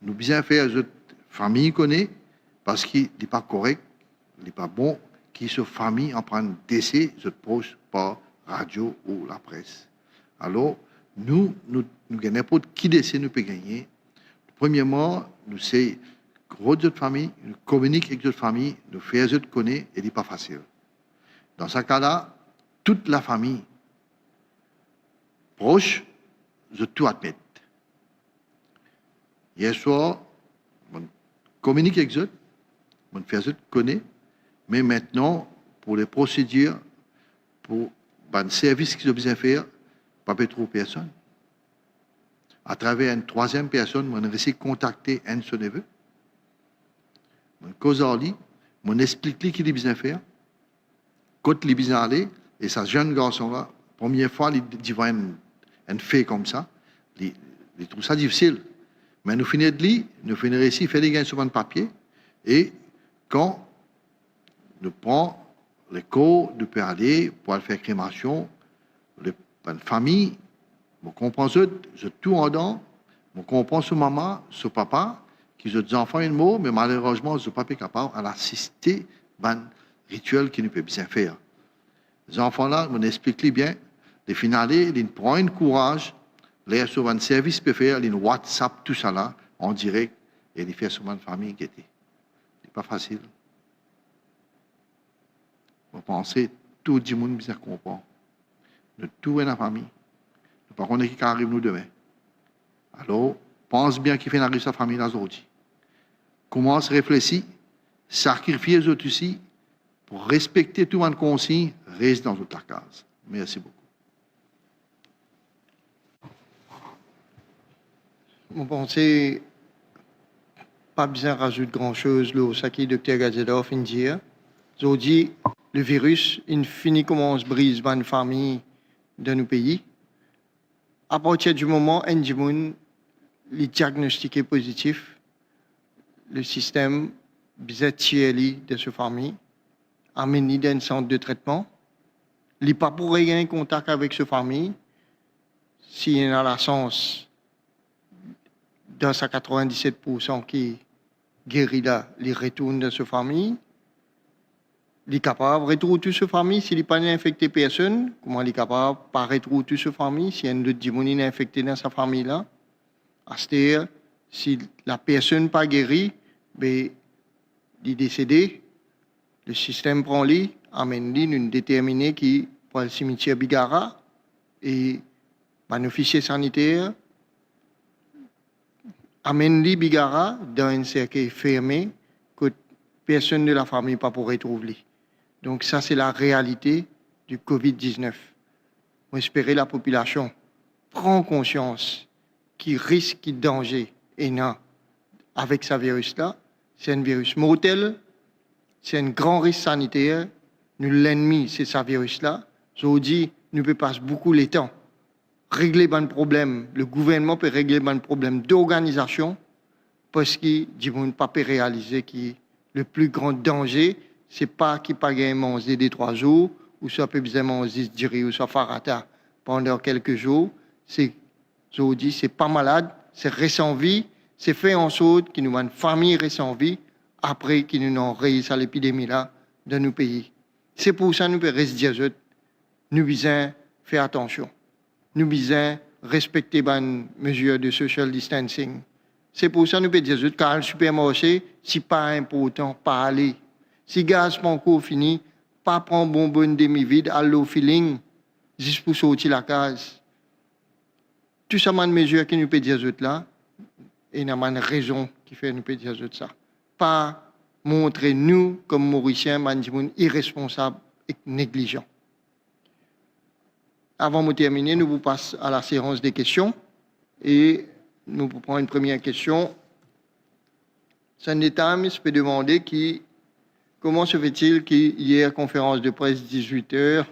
Nous devons faire notre famille connaître parce qu'il n'est pas correct, il n'est pas bon qu'il se famille en prenne décès, je pose par radio ou la presse. Alors, nous gagnons n'importe qui décès nous peut gagner. Premièrement, nous c'est notre famille, nous communiquons avec notre famille, nous faisons notre connaître et ce n'est pas facile. Dans ce cas-là, toute la famille proche, je tout admettre. Hier soir, on communique avec eux, on fait eux connaître, mais maintenant, pour les procédures, pour le service qu'ils ont besoin de faire, pas trop personne. À travers une troisième personne, on a réussi à contacter un de son neveu. On cause à lui, on explique lui qu'il a besoin de faire, quand il a besoin d'aller, et ce jeune garçon-là, première fois, il dit un fait comme ça, il trouve ça difficile. Mais nous finissons de lire, nous finissons réussir à faire des gains sur le papier, et quand nous prenons les cours, nous pouvons aller pour aller faire crémation, une famille, je comprends tout en dedans, je comprends ce maman, ce papa, qui ont des enfants et mots, mais malheureusement, je ne suis pas capable d'assister à un rituel qui nous peut bien faire. Les enfants-là, on explique bien, les finales, ils prennent courage, les sur un service peut faire, ils WhatsApp, tout ça là, en direct, et ils font sur une famille qui était. Ce n'est pas facile. Vous pensez, tout le monde bien comprend. De tout est la famille. Par contre, qui arrive nous demain. Alors, pense bien qu'il fait arriver sa famille là aujourd'hui. commence à réfléchir, sacrifier les autres aussi, pour respecter tout le monde consigne, reste dans toute la case. Merci beaucoup. Je pense pas besoin de rajouter grand-chose, là, ce que le docteur Gadzedov vient de dire. Je dis, le virus, il finit comment on se brise dans une famille dans nos pays. À partir du moment où les diagnostiqués positifs, le système besoin de de cette famille, amener dans un centre de traitement. Il n'est pas pour rien en contact avec cette famille. S'il a la chance, dans sa 97% qui guérit là, il retourne dans cette famille. Il est capable de retrouver toute cette famille s'il n'est pas infecté personne. Comment il est capable de retrouver toute cette famille si un autre démon est infecté dans sa famille là? C'est-à-dire, si la personne n'est pas guérie, ben, il est décédé, le système prend lui, amène lui, nous déterminer qui pour le cimetière Bigara et un officier sanitaire amène lui Bigara dans un cercueil fermé que personne de la famille pas pour retrouver. Donc ça c'est la réalité du Covid-19. On espère la population prend conscience qui risque, qui danger et non avec ce virus-là. C'est un virus mortel, c'est un grand risque sanitaire. Nous, l'ennemi, c'est ce virus-là. Je vous dis, nous pouvons passer beaucoup de temps régler un problème. Le gouvernement peut régler un problème d'organisation parce qu'il ne peut pas réaliser que le plus grand danger, ce n'est pas qu'il pas manger des 3 jours, ou soit peut besoin manger diri ou soit farata pendant quelques jours. C'est, je vous dis, c'est pas malade, c'est reste en vie, c'est fait en sorte que nous avons une famille reste en vie après que nous avons réussi à l'épidémie là dans nos pays. C'est pour ça que nous pouvons rester dire, nous devons faire attention. Nous devons respecter les mesures de social distancing. C'est pour ça que nous pouvons dire, car le supermarché, si pas important, pas aller. Si le gaz pas encore fini, pas prendre bonbon demi-vide, à l'eau feeling, juste pour sortir la case. Tout ça, c'est une mesure que nous pouvons dire là, et il y a une raison qui fait que nous pouvons dire ça. Pas montrer nous, comme Mauriciens, irresponsables et négligents. Avant de terminer, nous vous passons à la séance des questions. Et nous vous prenons une première question. Sandy Times peut demander comment se fait-il qu'hier, conférence de presse 18h,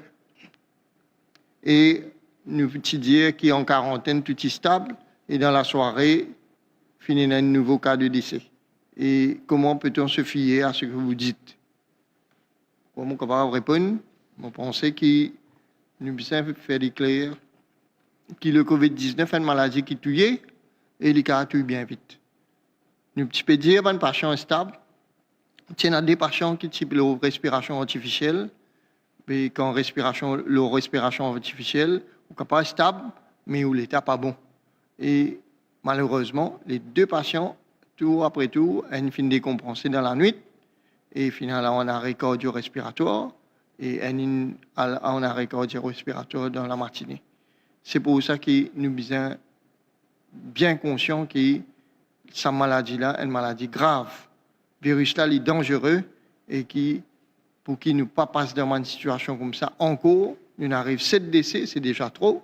et nous vous dire qu'il est en quarantaine, tout est stable, et dans la soirée, finit un nouveau cas de décès. Et comment peut-on se fier à ce que vous dites? Comment on va répondre? On pensait que nous devons faire clair que le Covid-19 est une maladie qui tue et il tue bien vite. Nous pouvons dire qu'un patient est stable. Il y a des patients qui ont la respiration artificielle, mais quand la respiration artificielle, on n'est pas stable, mais où l'état n'est pas bon. Et malheureusement, les 2 patients, tout après tout, ont fini décompensé dans la nuit, et finalement, on a un arrêt cardio-respiratoire, et on a un arrêt cardio-respiratoire dans la matinée. C'est pour ça que nous sommes bien conscients que cette maladie-là est une maladie grave. Le virus-là est dangereux et pour qu'il ne pas passe dans une situation comme ça, encore, nous arrive 7 décès, c'est déjà trop.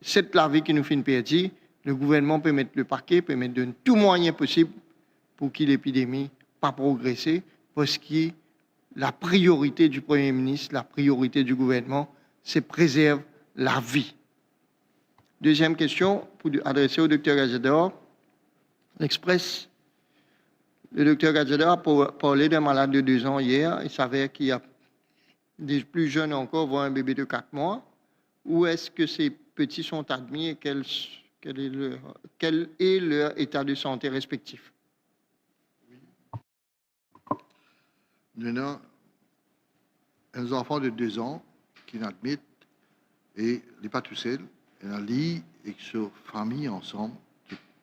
7 la vie qui nous fait perdre. Le gouvernement peut mettre le paquet, peut mettre de tout moyen possible pour que l'épidémie ne pas progresser, parce que la priorité du Premier ministre, la priorité du gouvernement, c'est préserver la vie. Deuxième question, pour adresser au docteur Gadzedov. L'Express, le docteur Gadzedov a parlé d'un malade de 2 ans hier. Il s'avère qu'il y a des plus jeunes encore, voire un bébé de 4 mois. Où est-ce que ces petits sont admis et quel est leur état de santé respectif? Nous avons un enfant de 2 ans qui n'admet et il n'est pas tout seul. Il a lit et sa famille ensemble,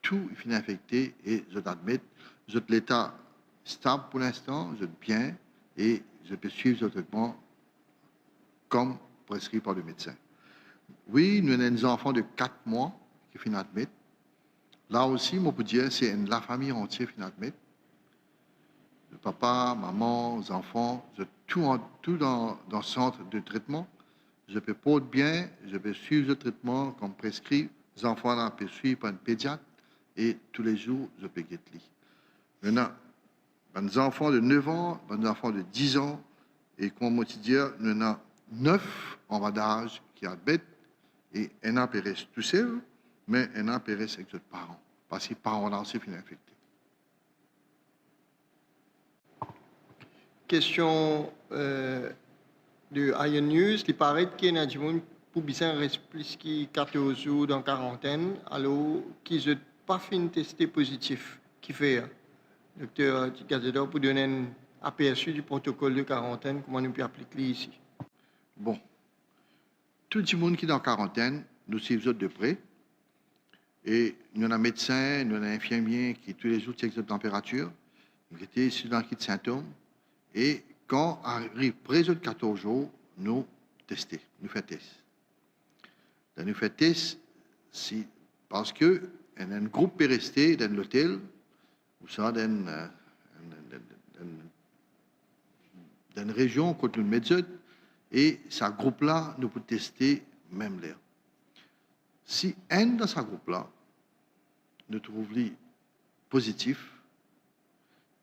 tout est infecté et je t'admets, je l'état stable pour l'instant, je bien et je peux suivre ce traitement comme prescrit par le médecin. Oui, nous avons un enfant de 4 mois qui finit admettre. Là aussi, on peut dire c'est la famille entière qui finit admettre. le papa, maman, les enfants, tout dans le centre de traitement. Je peux porter bien, je peux suivre le traitement comme prescrit. Les enfants peuvent suivre par un pédiatre et tous les jours, je peux guetter. Maintenant, les enfants de 9 ans, les enfants de 10 ans, et comme je dis, nous avons 9 en bas d'âge qui admettent et un an peut rester tout seul, mais un an peut rester avec les parents, parce que les parents ont aussi fini infectés. Question de Iron News. Il paraît qu'il y a des gens pour bien rester plus que 14 jours dans quarantaine, alors qu'ils n'ont pas fini de tester positif. Qui fait, docteur Gazedor, pour donner un aperçu du protocole de quarantaine, comment nous pouvons appliquer ici? Bon. Tout le monde qui est en quarantaine, nous suivons de près. Et nous avons un médecin, nous avons un infirmier qui tous les jours check la température. Nous avons ici dans le symptômes. Et quand arrive près de 14 jours, nous testons, nous faisons test. Nous faisons test parce que un groupe est resté dans l'hôtel, ou ça dans une région contre le médecin, et ce groupe-là, nous pouvons tester même l'air. Si un de ce groupe-là nous trouve positif,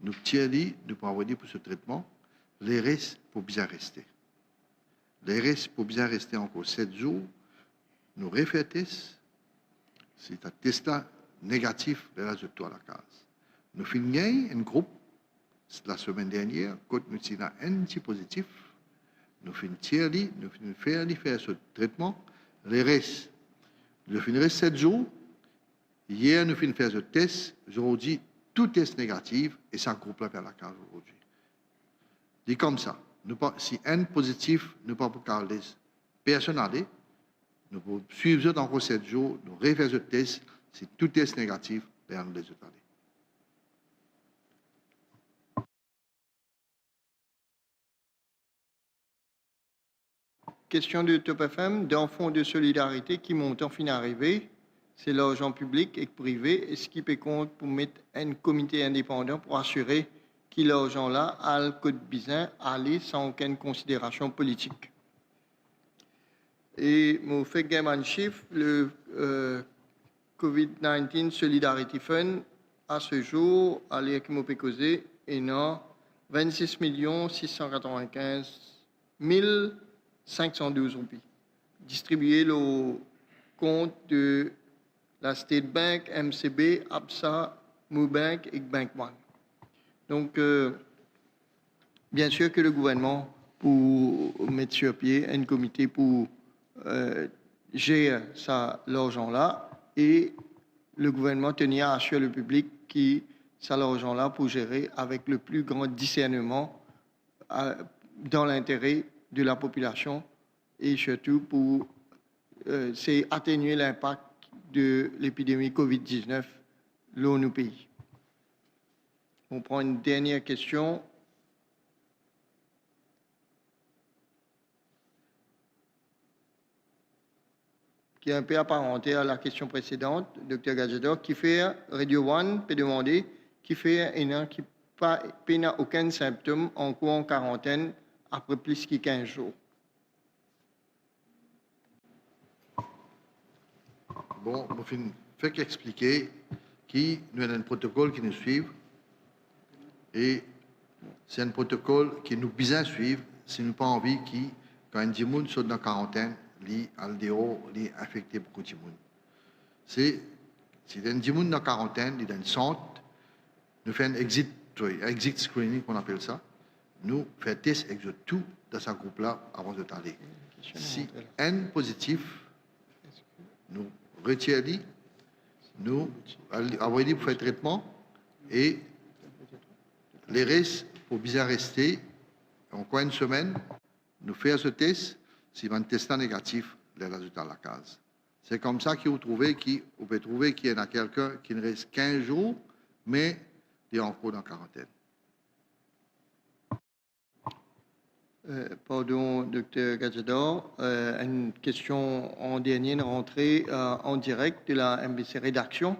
nous tirons, nous pouvons envoyer pour ce traitement, les restes pour bien rester. Les restes pour bien rester encore 7 jours, nous refaisons test. Si tu as test négatif, les résultats à la case. Nous finissons un groupe la semaine dernière, quand nous avons un petit positif, nous finissons nous faire ce traitement. Les restes, nous finissons 7 jours. Hier, nous finissons faire ce test. Aujourd'hui, tout test négatif et ça groupe-là vers la case aujourd'hui. C'est comme ça. Si un positif, nous ne pouvons pas parler. Personne n'a dit. Nous pouvons suivre encore 7 jours, nous refaire ce test. Si tout test négatif, vers nous les autres. Question de Top FM, d'un fonds de solidarité qui monte en fin d'arrivée. C'est l'argent public et privé. Est-ce qu'il peut compte pour mettre un comité indépendant pour assurer que l'argent-là a le code bizarre aller sans aucune considération politique? Et mon fait un chiffre, le COVID-19 Solidarity Fund, à ce jour, à l'air qui m'a causé, est non 26 695 512 roupies. Distribué le compte de la State Bank, MCB, ABSA, Mubank et Bank One. Donc, bien sûr que le gouvernement, pour mettre sur pied un comité pour gérer l'argent-là, et le gouvernement tenir à assurer le public qui ça l'argent-là pour gérer avec le plus grand discernement dans l'intérêt de la population et surtout pour atténuer l'impact de l'épidémie COVID-19 dans nos pays. On prend une dernière question. Qui est un peu apparentée à la question précédente, Dr. Gazedor, qui fait Radio One peut demander, qui fait un qui n'a aucun symptôme en cours en quarantaine après plus de 15 jours. Bon, je vais qu'expliquer qui nous a un protocole qui nous suit et c'est un protocole qui nous besoin suivre si nous n'avons pas envie qui, quand un monde sort dans la quarantaine, li aldéo, li affecté beaucoup de monde. C'est un monde dans la quarantaine, il est dans le centre, nous faisons un exit screening qu'on appelle ça. Nous faisons test avec tout dans ce groupe-là avant de t'aller. Si un positif, nous retirons, nous envoyons pour faire traitement et les restes, pour bien rester, encore une semaine, nous faisons ce test. Si un test négatif, les résultats à la case. C'est comme ça qu'on peut trouver qu'il y a quelqu'un qui ne reste 15 jours, mais il est encore dans la quarantaine. Pardon, Dr. Gazedor. Une question en dernière rentrée en direct de la MBC Rédaction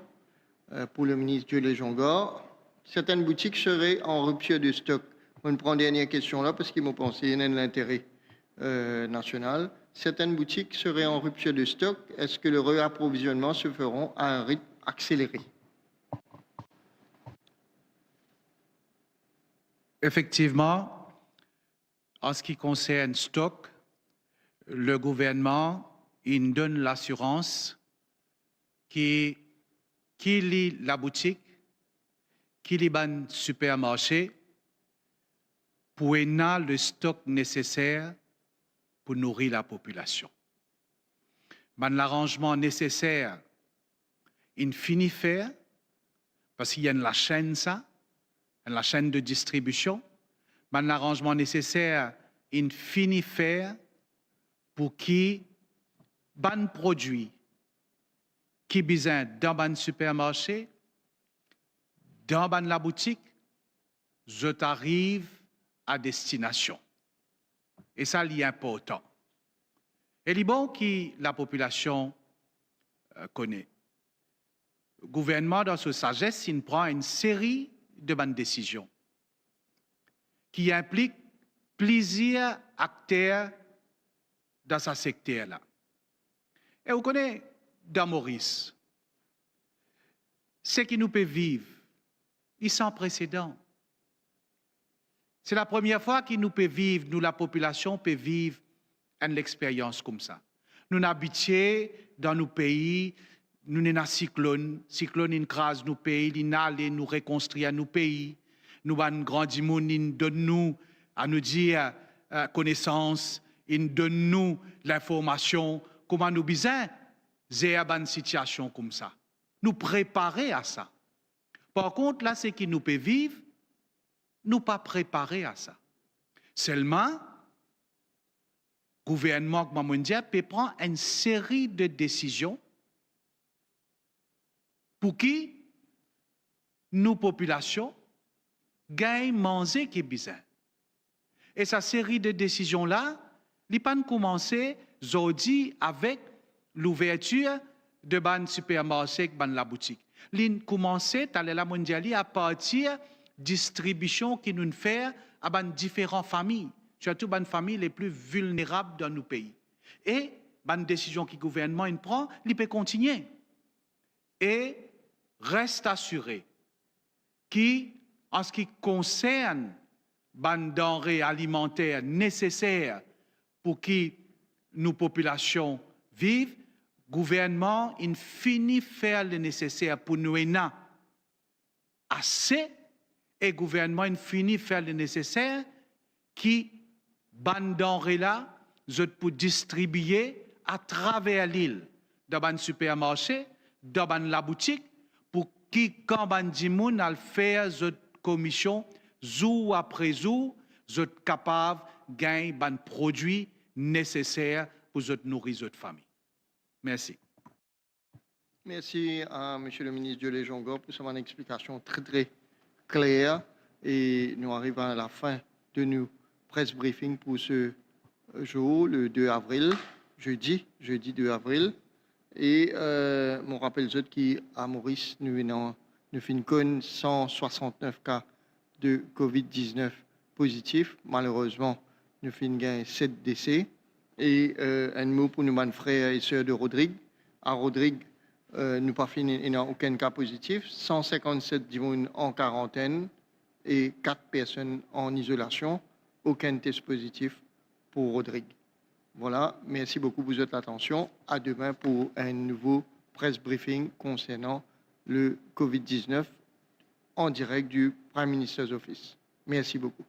pour le ministre Jules Jongor. Certaines boutiques seraient en rupture de stock. On prend une dernière question là parce qu'ils m'ont pensé, il y a de l'intérêt national. Certaines boutiques seraient en rupture de stock. Est-ce que le réapprovisionnement se fera à un rythme accéléré? Effectivement, en ce qui concerne stock, le gouvernement il donne l'assurance qui lit la boutique, qui lit le supermarché, pour avoir le stock nécessaire pour nourrir la population. L'arrangement nécessaire, il finit faire, parce qu'il y a la chaîne, la chaîne de distribution. L'arrangement nécessaire, il finit faire pour qui ban produit qui besoin dans ban supermarché, dans ban la boutique, je t'arrive à destination. Et ça, c'est important. Et c'est bon que la population connaît. Le gouvernement, dans sa sagesse, il prend une série de bonnes décisions qui impliquent plusieurs acteurs dans ce secteur-là. Et vous connaissez, dans Maurice, ce qui nous peut vivre, il sans précédent. C'est la première fois que nous peut vivre, nous, la population, peut vivre une expérience comme ça. Nous habitons dans nos pays, nous sommes dans cyclone écrase nos pays, il allait nous reconstruire nos pays. Nous avons grandi, il donne nous à nous dire connaissance, il donne nous l'information, comment nous besoin une situation comme ça. Nous préparer à ça. Par contre, là, ce qui nous peut vivre, nous pas préparés à ça. Seulement, le gouvernement mondial peut prendre une série de décisions pour que nos populations gagnent manger qui besoin. Et cette série de décisions-là, il pas commencer aujourd'hui avec l'ouverture de ban supermarché, ban la boutique. Il commence à la mondiale à partir distribution qui nous fait à ban différentes familles, surtout ban familles les plus vulnérables dans nos pays. Et ban décision que le gouvernement prend, il peut continuer. Et reste assuré qu'en ce qui concerne ban denrées alimentaires nécessaires pour que nos populations vivent, le gouvernement il finit faire le nécessaire pour nous aider assez et le gouvernement il finit faire le nécessaire qui ban denrées là pour distribuer à travers l'île dans ban supermarché, dans ban la boutique pour que quand ban dimoun al faire cette commission jour après jour, vous êtes capable de gagner ban produits nécessaires pour nourrir votre famille. Merci. Merci à M. le ministre Diolé Jongo pour son explication très claire. Et nous arrivons à la fin de nos press briefing pour ce jour, le 2 avril, jeudi 2 avril. Et mon rappel qu'à Maurice, nous finissons 169 cas de COVID-19 positifs. Malheureusement, nous finissons 7 décès. Et un mot pour nos frères et sœurs de Rodrigue. À Rodrigue, nous pas fini, il n'y a aucun cas positif. 157 personnes en quarantaine et 4 personnes en isolation. Aucun test positif pour Rodrigue. Voilà, merci beaucoup pour votre attention. À demain pour un nouveau press briefing concernant le COVID-19 en direct du Prime Minister's Office. Merci beaucoup.